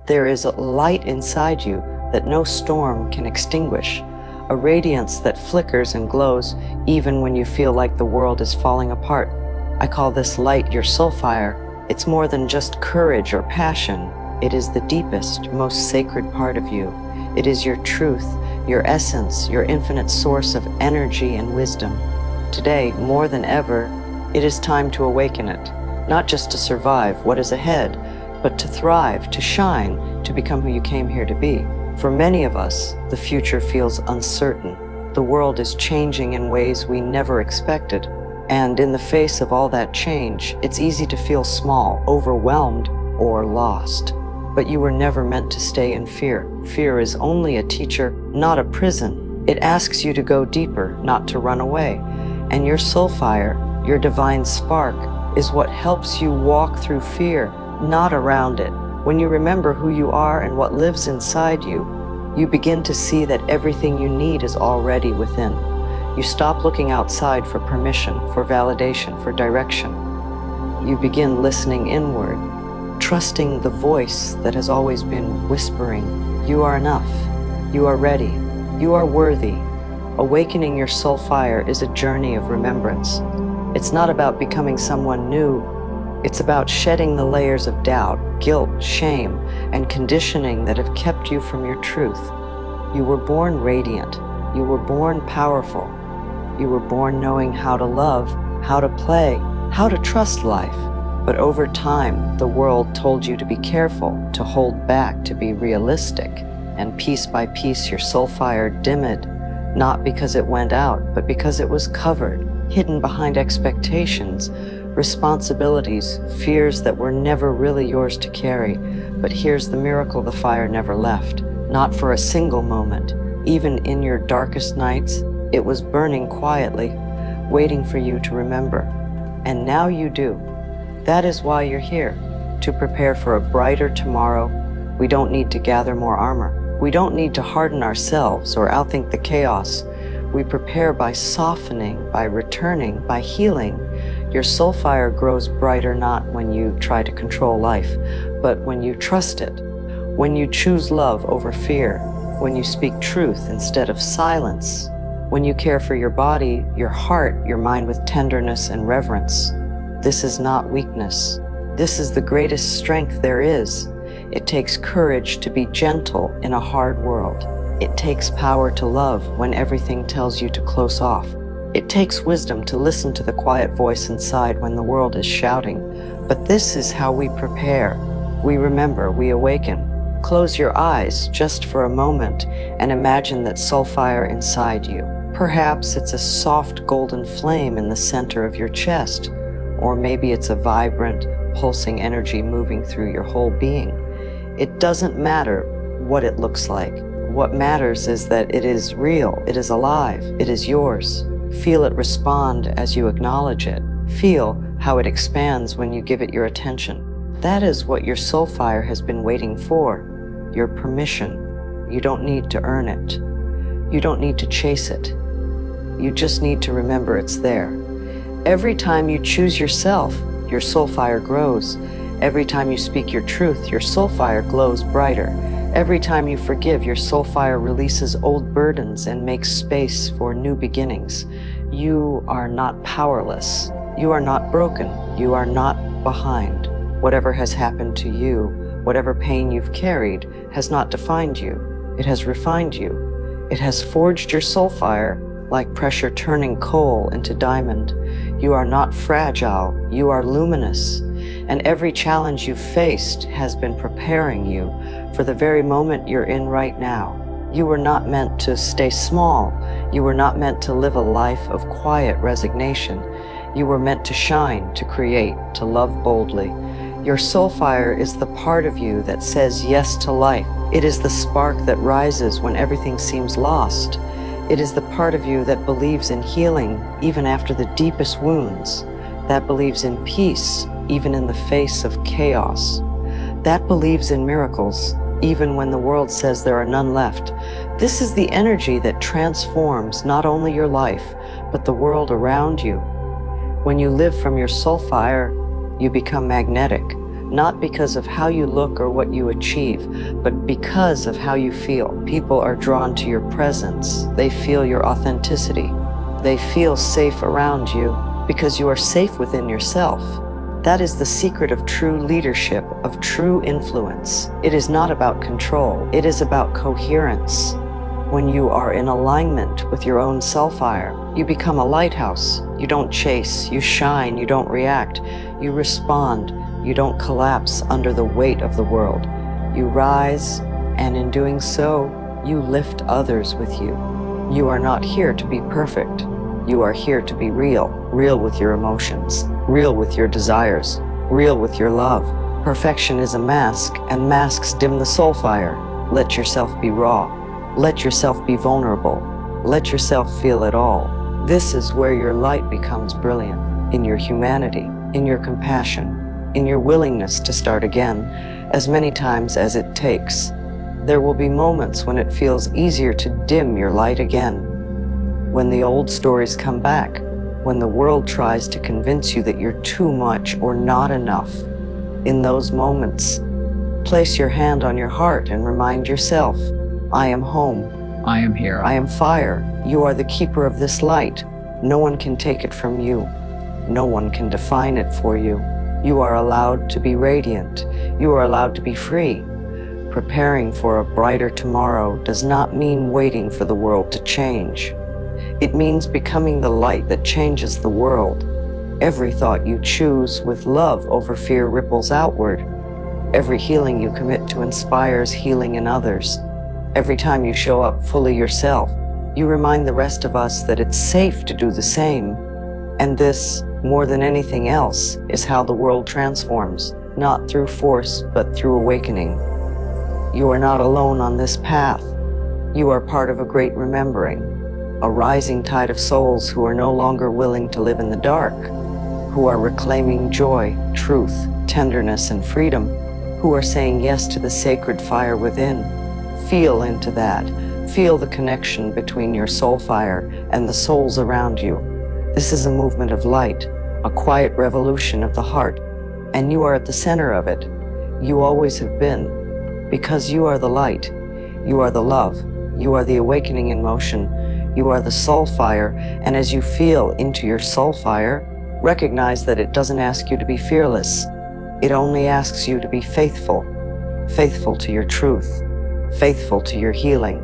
There is a light inside you that no storm can extinguish, a radiance that flickers and glows even when you feel like the world is falling apart. I call this light your Soulfire. It's more than just courage or passion. It is the deepest, most sacred part of you. It is your truth, your essence, your infinite source of energy and wisdom. Today, more than ever, it is time to awaken it, not just to survive what is ahead, but to thrive, to shine, to become who you came here to be. For many of us, the future feels uncertain. The world is changing in ways we never expected. And in the face of all that change, it's easy to feel small, overwhelmed, or lost. But you were never meant to stay in fear. Fear is only a teacher, not a prison. It asks you to go deeper, not to run away. And your Soulfire, your divine spark, is what helps you walk through fear, not around it. When you remember who you are and what lives inside you, you begin to see that everything you need is already within. You stop looking outside for permission, for validation, for direction. You begin listening inward, trusting the voice that has always been whispering, "You are enough, you are ready, you are worthy." Awakening your Soulfire is a journey of remembrance. It's not about becoming someone new. It's about shedding the layers of doubt, guilt, shame, and conditioning that have kept you from your truth. You were born radiant. You were born powerful. You were born knowing how to love, how to play, how to trust life. But over time, the world told you to be careful, to hold back, to be realistic. And piece by piece, your Soulfire dimmed, not because it went out, but because it was covered, hidden behind expectations, responsibilities, fears that were never really yours to carry. But here's the miracle: the fire never left, not for a single moment. Even in your darkest nights, it was burning quietly, waiting for you to remember. And now you do. That is why you're here, to prepare for a brighter tomorrow. We don't need to gather more armor. We don't need to harden ourselves or outthink the chaos. We prepare by softening, by returning, by healing. Your Soulfire grows brighter not when you try to control life, but when you trust it, when you choose love over fear, when you speak truth instead of silence, when you care for your body, your heart, your mind with tenderness and reverence. This is not weakness. This is the greatest strength there is. It takes courage to be gentle in a hard world. It takes power to love when everything tells you to close off. It takes wisdom to listen to the quiet voice inside when the world is shouting. But this is how we prepare. We remember, we awaken. Close your eyes just for a moment and imagine that Soulfire inside you. Perhaps it's a soft golden flame in the center of your chest, or maybe it's a vibrant, pulsing energy moving through your whole being. It doesn't matter what it looks like. What matters is that it is real, it is alive, it is yours. Feel it respond as you acknowledge it. Feel how it expands when you give it your attention. That is what your Soulfire has been waiting for, your permission. You don't need to earn it. You don't need to chase it. You just need to remember it's there. Every time you choose yourself, your Soulfire grows. Every time you speak your truth, your Soulfire glows brighter. Every time you forgive, your Soulfire releases old burdens and makes space for new beginnings. You are not powerless. You are not broken. You are not behind. Whatever has happened to you, whatever pain you've carried, has not defined you. It has refined you. It has forged your Soulfire like pressure turning coal into diamond. You are not fragile. You are luminous. And every challenge you've faced has been preparing you for the very moment you're in right now. You were not meant to stay small. You were not meant to live a life of quiet resignation. You were meant to shine, to create, to love boldly. Your Soulfire is the part of you that says yes to life. It is the spark that rises when everything seems lost. It is the part of you that believes in healing even after the deepest wounds, that believes in peace even in the face of chaos, that believes in miracles even when the world says there are none left. This is the energy that transforms not only your life, but the world around you. When you live from your Soulfire, you become magnetic, not because of how you look or what you achieve, but because of how you feel. People are drawn to your presence. They feel your authenticity. They feel safe around you because you are safe within yourself. That is the secret of true leadership, of true influence. It is not about control. It is about coherence. When you are in alignment with your own soulfire, you become a lighthouse. You don't chase, you shine, you don't react. You respond, you don't collapse under the weight of the world. You rise, and in doing so, you lift others with you. You are not here to be perfect. You are here to be real. Real with your emotions, real with your desires, real with your love. Perfection is a mask, and masks dim the soul fire. Let yourself be raw. Let yourself be vulnerable. Let yourself feel it all. This is where your light becomes brilliant, in your humanity, in your compassion, in your willingness to start again, as many times as it takes. There will be moments when it feels easier to dim your light again, when the old stories come back, when the world tries to convince you that you're too much or not enough. In those moments, place your hand on your heart and remind yourself, I am home. I am here. I am fire. You are the keeper of this light. No one can take it from you. No one can define it for you. You are allowed to be radiant. You are allowed to be free. Preparing for a brighter tomorrow does not mean waiting for the world to change. It means becoming the light that changes the world. Every thought you choose with love over fear ripples outward. Every healing you commit to inspires healing in others. Every time you show up fully yourself, you remind the rest of us that it's safe to do the same. And this, more than anything else, is how the world transforms, not through force, but through awakening. You are not alone on this path. You are part of a great remembering, a rising tide of souls who are no longer willing to live in the dark, who are reclaiming joy, truth, tenderness, and freedom, who are saying yes to the sacred fire within. Feel into that. Feel the connection between your soul fire and the souls around you. This is a movement of light, a quiet revolution of the heart, and you are at the center of it. You always have been, because you are the light. You are the love. You are the awakening in motion. You are the soul fire, and as you feel into your soul fire, recognize that it doesn't ask you to be fearless. It only asks you to be faithful. Faithful to your truth. Faithful to your healing,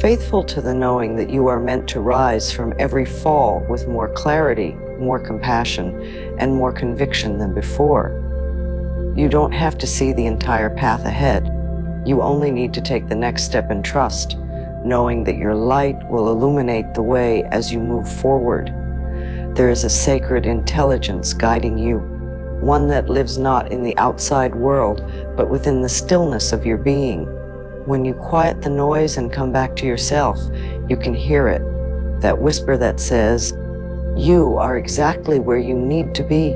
faithful to the knowing that you are meant to rise from every fall with more clarity, more compassion, and more conviction than before. You don't have to see the entire path ahead. You only need to take the next step in trust, knowing that your light will illuminate the way as you move forward. There is a sacred intelligence guiding you, one that lives not in the outside world, but within the stillness of your being. When you quiet the noise and come back to yourself, you can hear it, that whisper that says, you are exactly where you need to be.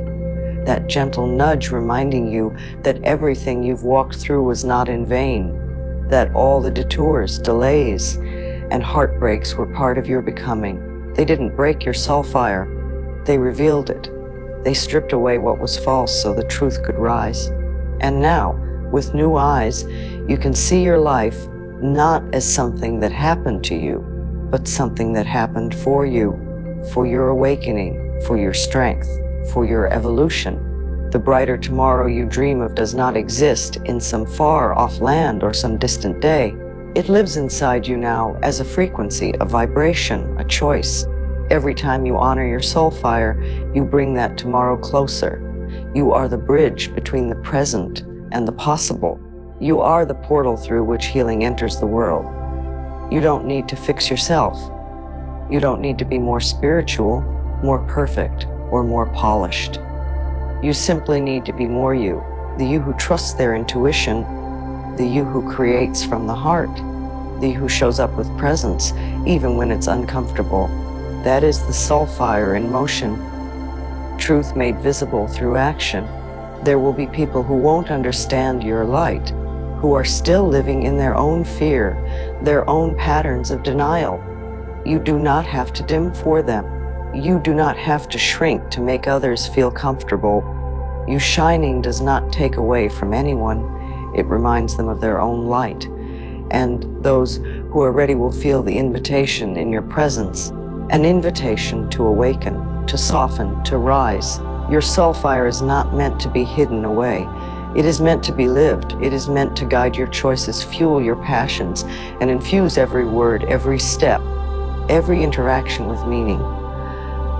That gentle nudge reminding you that everything you've walked through was not in vain, that all the detours, delays, and heartbreaks were part of your becoming. They didn't break your soul fire, they revealed it. They stripped away what was false so the truth could rise. And now, with new eyes, you can see your life not as something that happened to you, but something that happened for you, for your awakening, for your strength, for your evolution. The brighter tomorrow you dream of does not exist in some far-off land or some distant day. It lives inside you now as a frequency, a vibration, a choice. Every time you honor your soul fire, you bring that tomorrow closer. You are the bridge between the present and the possible. You are the portal through which healing enters the world. You don't need to fix yourself. You don't need to be more spiritual, more perfect, or more polished. You simply need to be more you, the you who trusts their intuition, the you who creates from the heart, the you who shows up with presence, even when it's uncomfortable. That is the soul fire in motion. Truth made visible through action. There will be people who won't understand your light, who are still living in their own fear, their own patterns of denial. You do not have to dim for them. You do not have to shrink to make others feel comfortable. You shining does not take away from anyone. It reminds them of their own light. And those who are ready will feel the invitation in your presence, an invitation to awaken, to soften, to rise. Your Soulfire is not meant to be hidden away. It is meant to be lived. It is meant to guide your choices, fuel your passions, and infuse every word, every step, every interaction with meaning.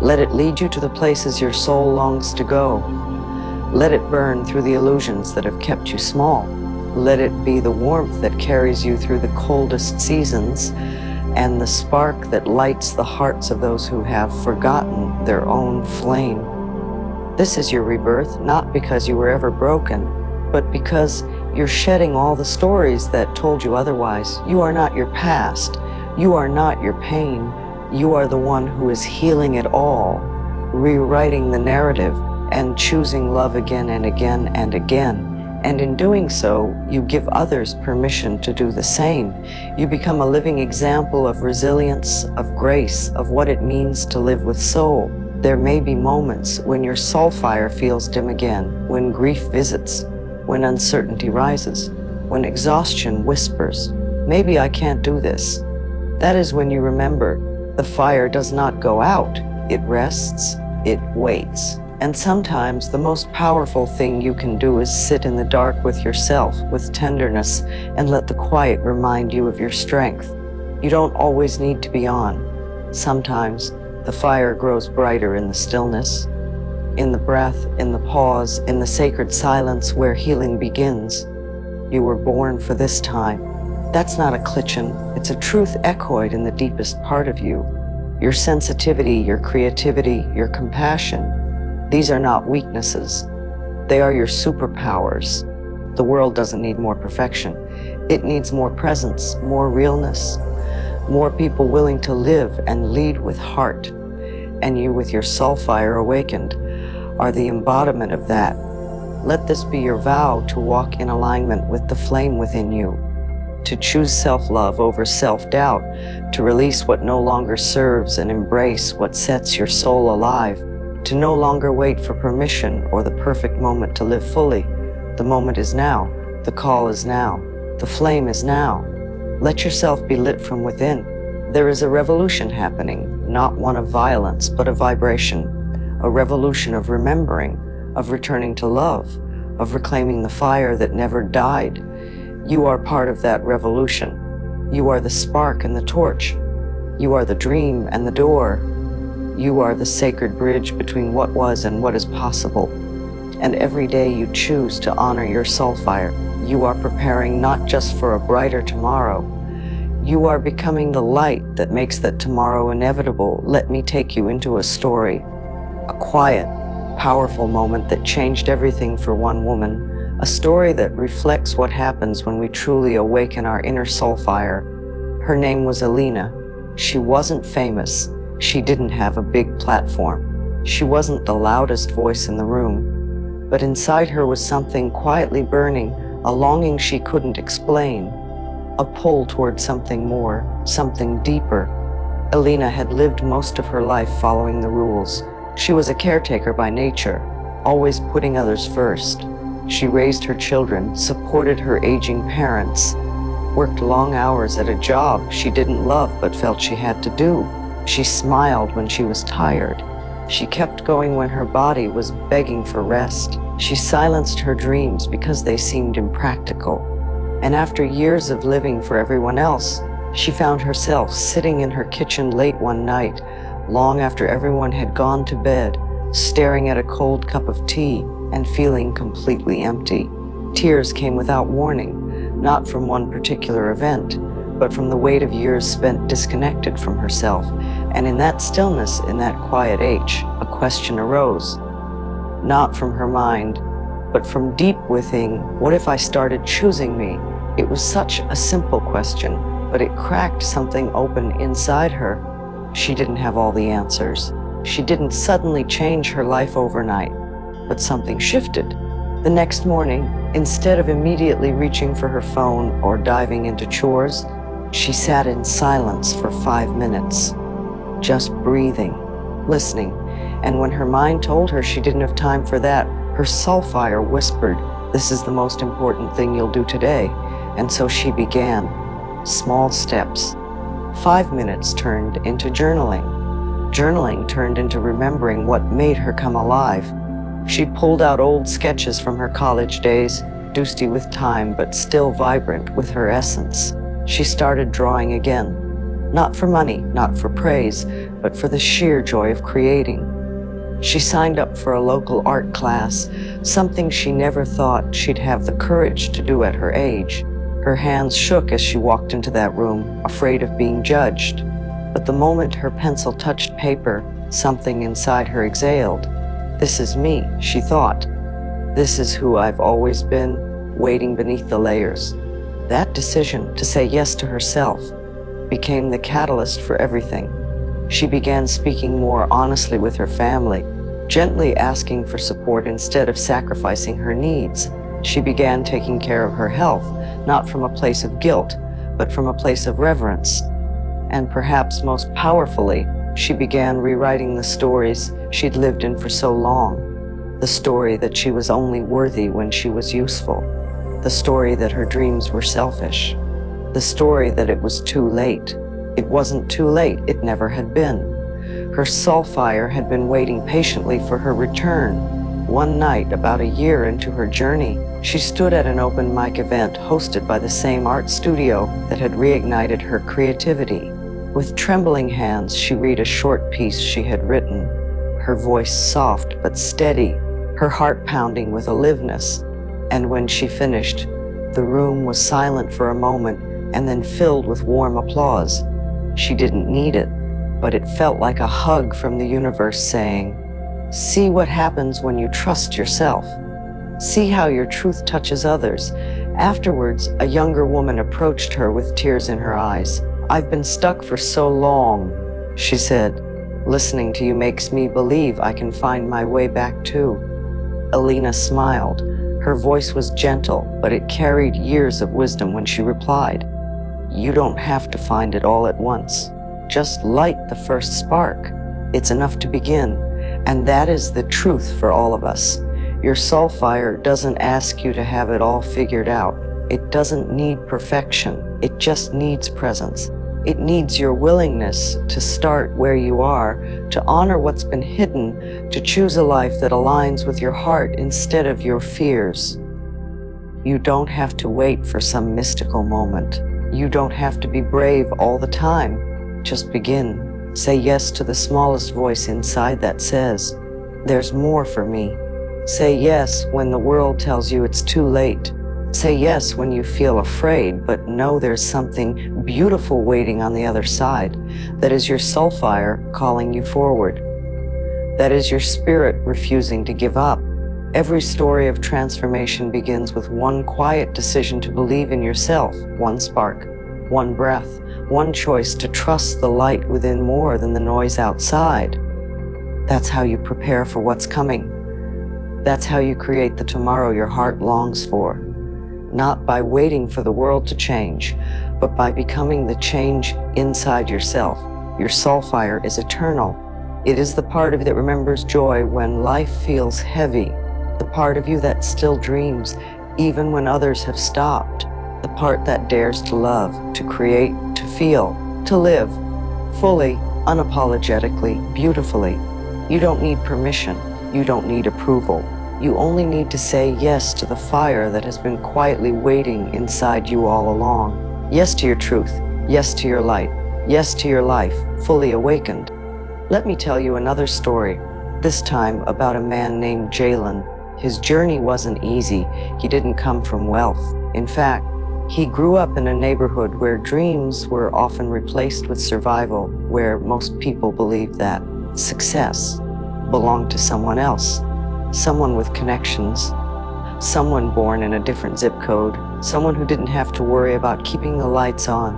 Let it lead you to the places your soul longs to go. Let it burn through the illusions that have kept you small. Let it be the warmth that carries you through the coldest seasons and the spark that lights the hearts of those who have forgotten their own flame. This is your rebirth, not because you were ever broken, but because you're shedding all the stories that told you otherwise. You are not your past. You are not your pain. You are the one who is healing it all, rewriting the narrative and choosing love again and again and again. And in doing so, you give others permission to do the same. You become a living example of resilience, of grace, of what it means to live with soul. There may be moments when your Soulfire feels dim again, when grief visits, when uncertainty rises, when exhaustion whispers, "Maybe I can't do this." That is when you remember the fire does not go out. It rests, it waits. And sometimes the most powerful thing you can do is sit in the dark with yourself, with tenderness, and let the quiet remind you of your strength. You don't always need to be on. Sometimes the fire grows brighter in the stillness, in the breath, in the pause, in the sacred silence where healing begins. You were born for this time. That's not a klitschen. It's a truth echoed in the deepest part of you. Your sensitivity, your creativity, your compassion. These are not weaknesses. They are your superpowers. The world doesn't need more perfection. It needs more presence, more realness, more people willing to live and lead with heart. And you, with your Soulfire awakened, are the embodiment of that. Let this be your vow to walk in alignment with the flame within you, to choose self-love over self-doubt, to release what no longer serves and embrace what sets your soul alive, to no longer wait for permission or the perfect moment to live fully. The moment is now. The call is now. The flame is now. Let yourself be lit from within. There is a revolution happening, not one of violence, but a vibration, a revolution of remembering, of returning to love, of reclaiming the fire that never died. You are part of that revolution. You are the spark and the torch. You are the dream and the door. You are the sacred bridge between what was and what is possible. And every day you choose to honor your Soulfire. You are preparing not just for a brighter tomorrow. You are becoming the light that makes that tomorrow inevitable. Let me take you into a story, a quiet, powerful moment that changed everything for one woman, a story that reflects what happens when we truly awaken our inner Soulfire. Her name was Alina. She wasn't famous. She didn't have a big platform. She wasn't the loudest voice in the room. But inside her was something quietly burning, a longing she couldn't explain, a pull toward something more, something deeper. Alina had lived most of her life following the rules. She was a caretaker by nature, always putting others first. She raised her children, supported her aging parents, worked long hours at a job she didn't love but felt she had to do. She smiled when she was tired. She kept going when her body was begging for rest. She silenced her dreams because they seemed impractical. And after years of living for everyone else, she found herself sitting in her kitchen late one night, long after everyone had gone to bed, staring at a cold cup of tea and feeling completely empty. Tears came without warning, not from one particular event, but from the weight of years spent disconnected from herself. And in that stillness, in that quiet age, a question arose, not from her mind, but from deep within. What if I started choosing me? It was such a simple question, but it cracked something open inside her. She didn't have all the answers. She didn't suddenly change her life overnight, but something shifted. The next morning, instead of immediately reaching for her phone or diving into chores, she sat in silence for 5 minutes, just breathing, listening. And when her mind told her she didn't have time for that, Her Soulfire whispered, "This is the most important thing you'll do today." And so she began. Small steps. 5 minutes turned into journaling. Journaling turned into remembering what made her come alive. She pulled out old sketches from her college days, dusty with time but still vibrant with her essence. She started drawing again. Not for money, not for praise, but for the sheer joy of creating. She signed up for a local art class, something she never thought she'd have the courage to do at her age. Her hands shook as she walked into that room, afraid of being judged. But the moment her pencil touched paper, something inside her exhaled. "This is me," she thought. "This is who I've always been, waiting beneath the layers." That decision to say yes to herself became the catalyst for everything. She began speaking more honestly with her family, gently asking for support instead of sacrificing her needs. She began taking care of her health, not from a place of guilt, but from a place of reverence. And perhaps most powerfully, she began rewriting the stories she'd lived in for so long. The story that she was only worthy when she was useful. The story that her dreams were selfish. The story that it was too late. It wasn't too late, it never had been. Her Soulfire had been waiting patiently for her return. One night, about a year into her journey, she stood at an open mic event hosted by the same art studio that had reignited her creativity. With trembling hands, she read a short piece she had written, her voice soft but steady, her heart pounding with aliveness. And when she finished, the room was silent for a moment and then filled with warm applause. She didn't need it, but it felt like a hug from the universe saying, "See what happens when you trust yourself. See how your truth touches others." Afterwards, a younger woman approached her with tears in her eyes. "I've been stuck for so long," she said. "Listening to you makes me believe I can find my way back too." Alina smiled. Her voice was gentle, but it carried years of wisdom when she replied, "You don't have to find it all at once. Just light the first spark. It's enough to begin." And that is the truth for all of us. Your Soulfire doesn't ask you to have it all figured out. It doesn't need perfection. It just needs presence. It needs your willingness to start where you are, to honor what's been hidden, to choose a life that aligns with your heart instead of your fears. You don't have to wait for some mystical moment. You don't have to be brave all the time. Just begin. Say yes to the smallest voice inside that says, "There's more for me." Say yes when the world tells you it's too late. Say yes when you feel afraid, but know there's something beautiful waiting on the other side. That is your Soulfire calling you forward. That is your spirit refusing to give up. Every story of transformation begins with one quiet decision to believe in yourself, one spark, one breath, one choice to trust the light within more than the noise outside. That's how you prepare for what's coming. That's how you create the tomorrow your heart longs for. Not by waiting for the world to change, but by becoming the change inside yourself. Your Soulfire is eternal. It is the part of you that remembers joy when life feels heavy, the part of you that still dreams even when others have stopped, the part that dares to love, to create, to feel, to live, fully, unapologetically, beautifully. You don't need permission. You don't need approval. You only need to say yes to the fire that has been quietly waiting inside you all along. Yes to your truth. Yes to your light. Yes to your life, fully awakened. Let me tell you another story, this time about a man named Jalen. His journey wasn't easy. He didn't come from wealth. In fact, he grew up in a neighborhood where dreams were often replaced with survival, where most people believed that success belonged to someone else, someone with connections, someone born in a different zip code, someone who didn't have to worry about keeping the lights on.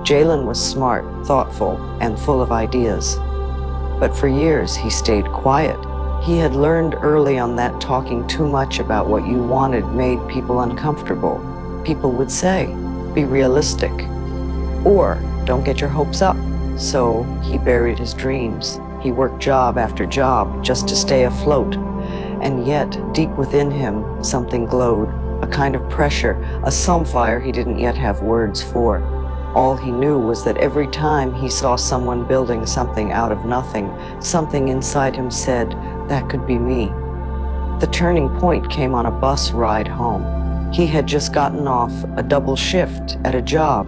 Jalen was smart, thoughtful, and full of ideas. But for years, he stayed quiet. He had learned early on that talking too much about what you wanted made people uncomfortable. People would say, "Be realistic," or "Don't get your hopes up." So he buried his dreams. He worked job after job just to stay afloat. And yet, deep within him, something glowed, a kind of pressure, a Soulfire he didn't yet have words for. All he knew was that every time he saw someone building something out of nothing, something inside him said, "That could be me." The turning point came on a bus ride home. He had just gotten off a double shift at a job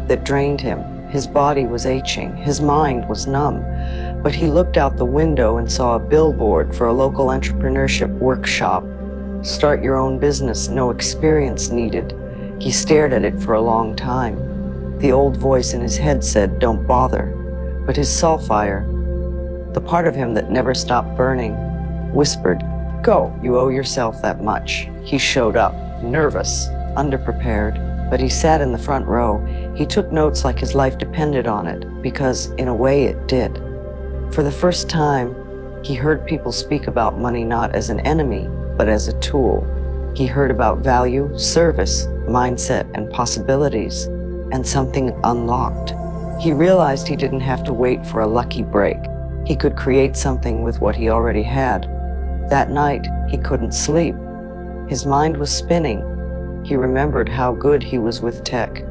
that drained him. His body was aching, his mind was numb, but he looked out the window and saw a billboard for a local entrepreneurship workshop. Start your own business, no experience needed. He stared at it for a long time. The old voice in his head said, "Don't bother." But his Soulfire, the part of him that never stopped burning, whispered, "Go, you owe yourself that much." He showed up, nervous, underprepared, but he sat in the front row. He took notes like his life depended on it, because in a way it did. For the first time, he heard people speak about money not as an enemy, but as a tool. He heard about value, service, mindset, and possibilities, and something unlocked. He realized he didn't have to wait for a lucky break. He could create something with what he already had. That night, he couldn't sleep. His mind was spinning. He remembered how good he was with tech,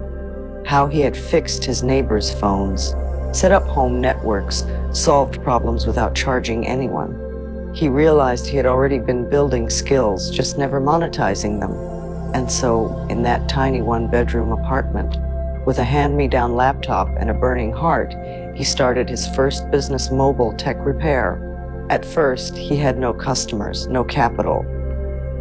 how he had fixed his neighbors' phones, set up home networks, solved problems without charging anyone. He realized he had already been building skills, just never monetizing them. And so, in that tiny one-bedroom apartment, with a hand-me-down laptop and a burning heart, he started his first business, mobile tech repair. At first, he had no customers, no capital,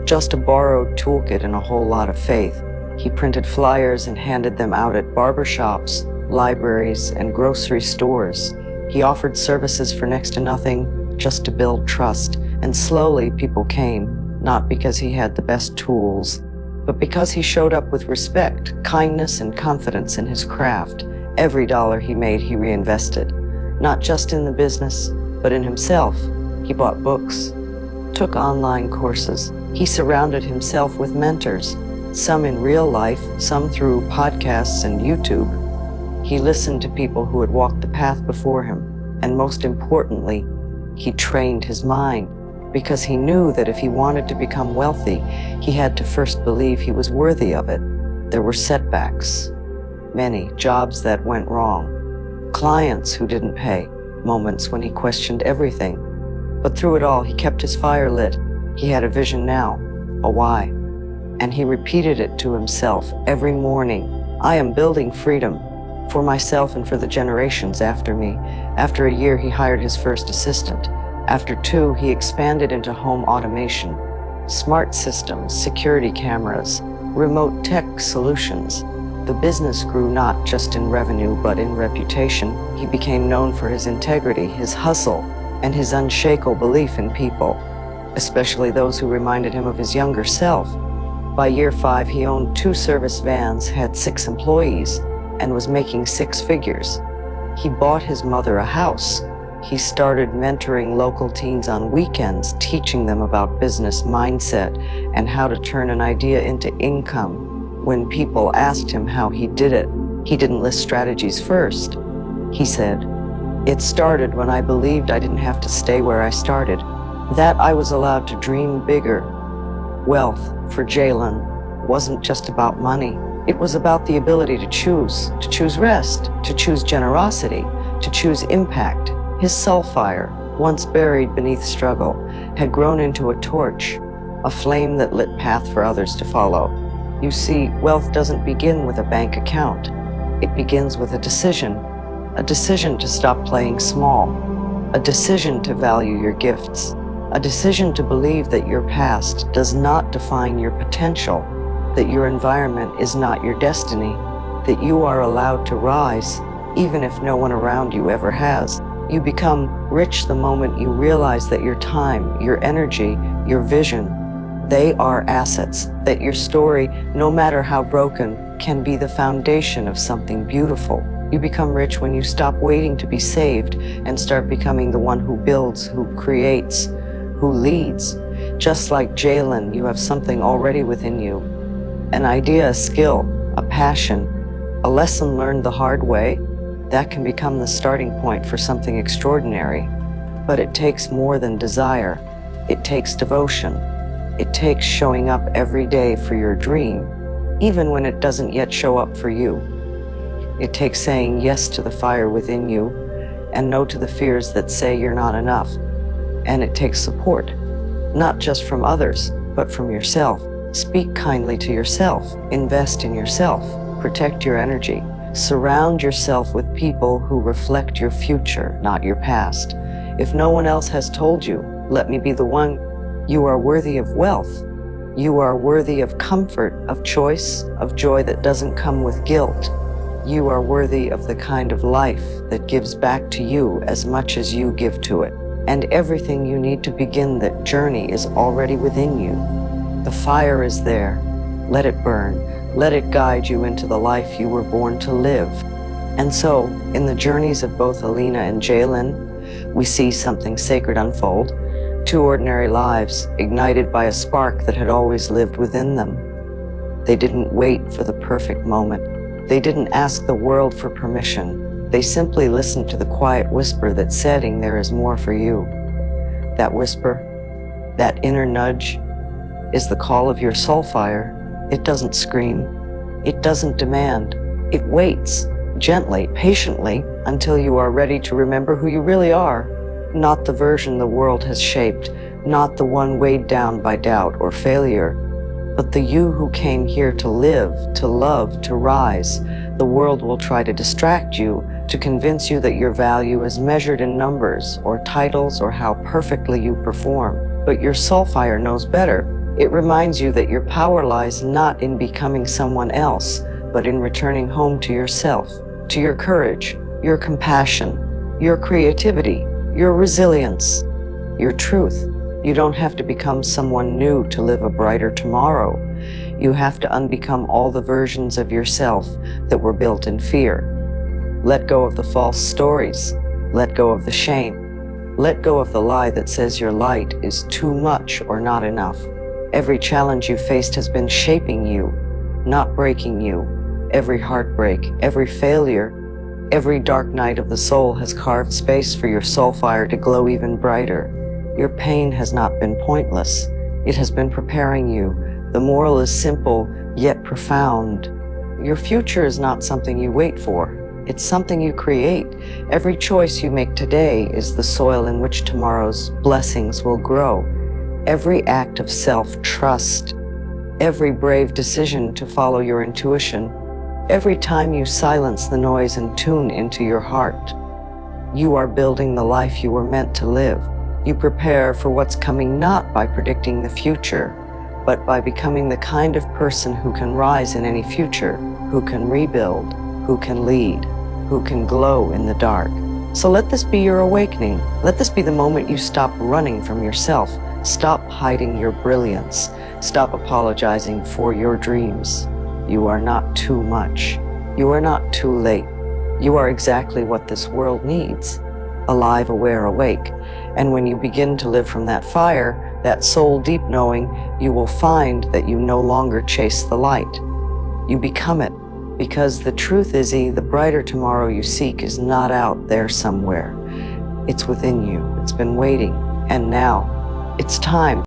just a borrowed toolkit and a whole lot of faith. He printed flyers and handed them out at barbershops, libraries, and grocery stores. He offered services for next to nothing, just to build trust. And slowly people came, not because he had the best tools, but because he showed up with respect, kindness, and confidence in his craft. Every dollar he made, he reinvested, not just in the business, but in himself. He bought books, took online courses. He surrounded himself with mentors, some in real life, some through podcasts and YouTube. He listened to people who had walked the path before him, and most importantly, he trained his mind, because he knew that if he wanted to become wealthy, he had to first believe he was worthy of it. There were setbacks, many jobs that went wrong, clients who didn't pay, moments when he questioned everything. But through it all, he kept his fire lit. He had a vision now, a why, and he repeated it to himself every morning. I am building freedom for myself and for the generations after me. After a year, he hired his first assistant. After 2, he expanded into home automation, smart systems, security cameras, remote tech solutions. The business grew not just in revenue, but in reputation. He became known for his integrity, his hustle, and his unshakable belief in people, especially those who reminded him of his younger self. By year 5, he owned 2 service vans, had 6 employees, and was making 6 figures. He bought his mother a house. He started mentoring local teens on weekends, teaching them about business mindset and how to turn an idea into income. When people asked him how he did it, he didn't list strategies first. He said, "It started when I believed I didn't have to stay where I started, that I was allowed to dream bigger." Wealth, for Jalen, wasn't just about money. It was about the ability to choose rest, to choose generosity, to choose impact. His Soulfire, once buried beneath struggle, had grown into a torch, a flame that lit path for others to follow. You see, wealth doesn't begin with a bank account. It begins with a decision to stop playing small, a decision to value your gifts, a decision to believe that your past does not define your potential, that your environment is not your destiny, that you are allowed to rise, even if no one around you ever has. You become rich the moment you realize that your time, your energy, your vision, they are assets, that your story, no matter how broken, can be the foundation of something beautiful. You become rich when you stop waiting to be saved and start becoming the one who builds, who creates, who leads. Just like Jalen, you have something already within you, an idea, a skill, a passion, a lesson learned the hard way. That can become the starting point for something extraordinary. But it takes more than desire. It takes devotion. It takes showing up every day for your dream, even when it doesn't yet show up for you. It takes saying yes to the fire within you and no to the fears that say you're not enough. And it takes support, not just from others, but from yourself. Speak kindly to yourself. Invest in yourself. Protect your energy. Surround yourself with people who reflect your future, not your past. If no one else has told you, let me be the one. You are worthy of wealth. You are worthy of comfort, of choice, of joy that doesn't come with guilt. You are worthy of the kind of life that gives back to you as much as you give to it. And everything you need to begin that journey is already within you. The fire is there. Let it burn. Let it guide you into the life you were born to live. And so, in the journeys of both Alina and Jalen, we see something sacred unfold. Two ordinary lives ignited by a spark that had always lived within them. They didn't wait for the perfect moment. They didn't ask the world for permission. They simply listened to the quiet whisper that's saying there is more for you. That whisper, that inner nudge, is the call of your soulfire. It doesn't scream. It doesn't demand. It waits, gently, patiently, until you are ready to remember who you really are. Not the version the world has shaped, not the one weighed down by doubt or failure, but the you who came here to live, to love, to rise. The world will try to distract you, to convince you that your value is measured in numbers or titles or how perfectly you perform. But your soulfire knows better. It reminds you that your power lies not in becoming someone else, but in returning home to yourself, to your courage, your compassion, your creativity, your resilience, your truth. You don't have to become someone new to live a brighter tomorrow. You have to unbecome all the versions of yourself that were built in fear. Let go of the false stories. Let go of the shame. Let go of the lie that says your light is too much or not enough. Every challenge you faced has been shaping you, not breaking you. Every heartbreak, every failure, every dark night of the soul has carved space for your soulfire to glow even brighter. Your pain has not been pointless. It has been preparing you. The moral is simple, yet profound. Your future is not something you wait for. It's something you create. Every choice you make today is the soil in which tomorrow's blessings will grow. Every act of self-trust, every brave decision to follow your intuition, every time you silence the noise and tune into your heart, you are building the life you were meant to live. You prepare for what's coming not by predicting the future, but by becoming the kind of person who can rise in any future, who can rebuild, who can lead, who can glow in the dark. So let this be your awakening. Let this be the moment you stop running from yourself. Stop hiding your brilliance. Stop apologizing for your dreams. You are not too much. You are not too late. You are exactly what this world needs. Alive, aware, awake. And when you begin to live from that fire, that soul deep knowing, you will find that you no longer chase the light. You become it, because the truth is, the brighter tomorrow you seek is not out there somewhere. It's within you. It's been waiting. And now, it's time.